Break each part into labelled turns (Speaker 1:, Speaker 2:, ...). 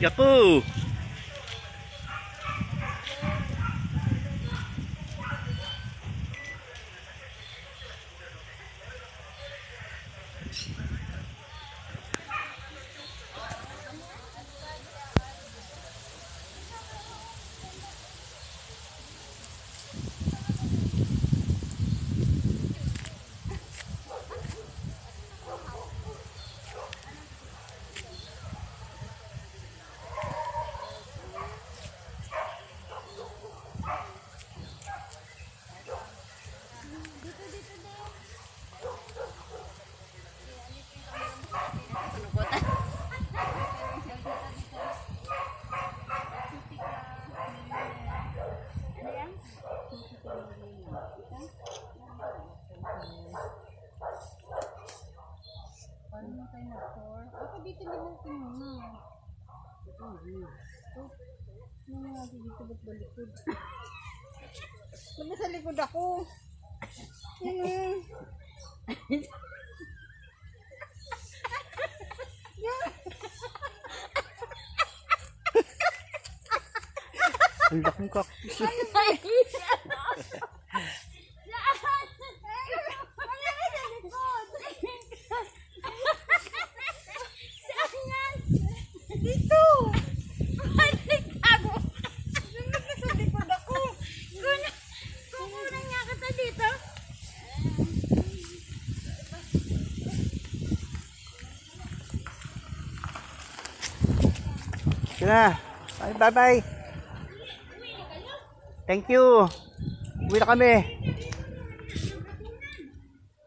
Speaker 1: Yaku!
Speaker 2: Ako dito limutin mo na. Ano nga dito ba't balikod? Ba't sa likod ako?
Speaker 1: Ang laking cactus.
Speaker 2: Dito! Balik ako! Bakit sa likod ako? Kukunan nga kita dito.
Speaker 1: Sige na. Bye. Thank you. Uwi na kami.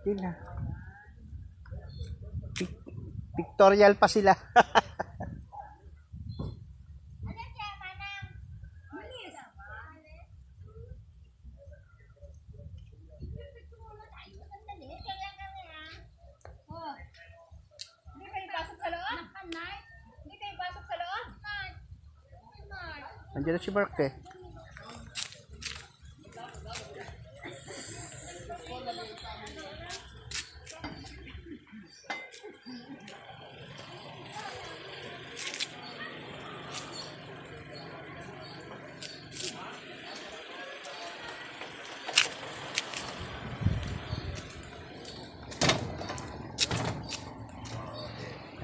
Speaker 1: Sige na. Pictorial pa sila. Andiyan na si Mark eh.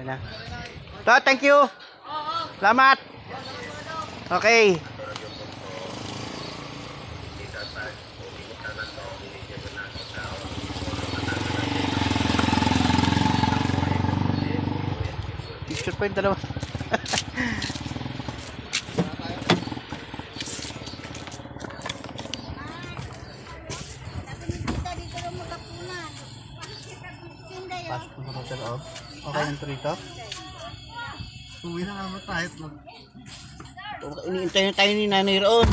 Speaker 1: Yan na. So, thank you. Salamat. Okay. Picture pa yung dalawa.
Speaker 2: Dito lang magkapunan.
Speaker 1: Pasok mo sa loob. Okay lang ito rito.
Speaker 3: Uwi na nga tayo.
Speaker 1: Iniintay na tayo ni Nanay roon.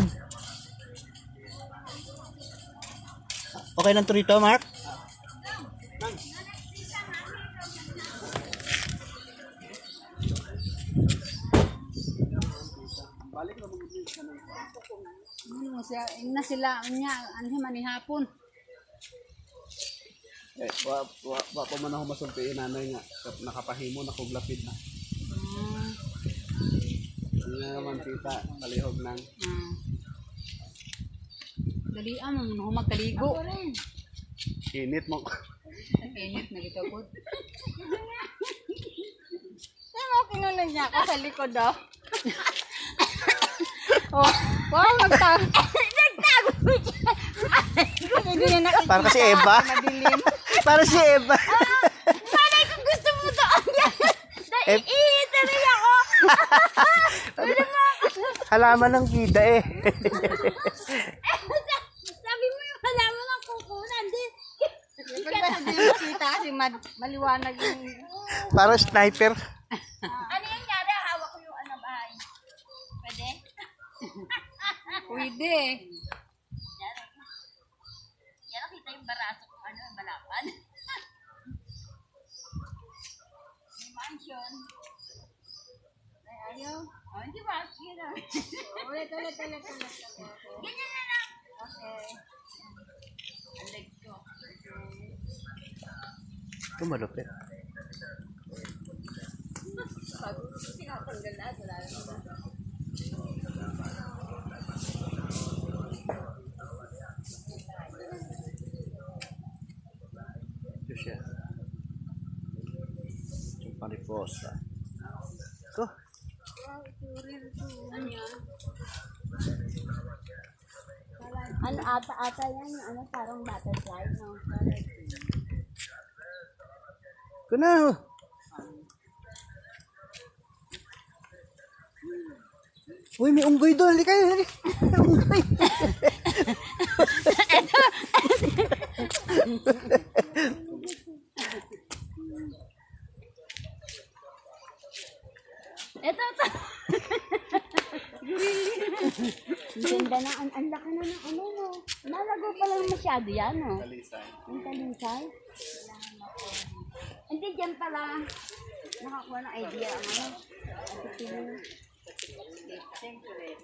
Speaker 1: Okay lang ito rito, Mark?
Speaker 2: Na sila niya anhi manihapon.
Speaker 3: Wa pa man ako masulti nanay nga. Nakapahimo na kog lapid na. Hindi naman tita, palihog nang.
Speaker 2: Dali mo no magkaligo.
Speaker 3: Init mo.
Speaker 2: Init na kita pod. Tama kinunan niya ako sa likod daw. Oh, wow magtago.
Speaker 1: Para si Eva. Para si Eva.
Speaker 2: Malay kung gusto mo doon. Iituloy ako.
Speaker 1: Halaman ng bida eh.
Speaker 2: Sabi mo yung halaman ng kukunan. Kita kasi maliwanag yung...
Speaker 1: Para sniper.
Speaker 2: Ano yung nyari? Hawak ko yung ano bahay. Pwede? Pwede. Yan nakita yung baraso kung ano, yung balapan. May mansion. Ay, ayaw. Oh, hindi ba? Sige na. Ulit. Ganyan na lang. Okay. Ang leg ko.
Speaker 1: Ito malupit.
Speaker 2: Sabi,
Speaker 1: Ito siya. Yung mariposa. Ito.
Speaker 2: Ano ata yan, ano parang butterfly, no?
Speaker 1: Ito na. Oh. Uy, may unggoy doon. Halika kayo. Unggoy.
Speaker 2: Ito. Ang ganda na, ang laki na ng ano, no? Nalago pa lang masyado yan, no? Ang talisay. Hindi, dyan pala. Nakakuha ng idea ang ano. Siyempre,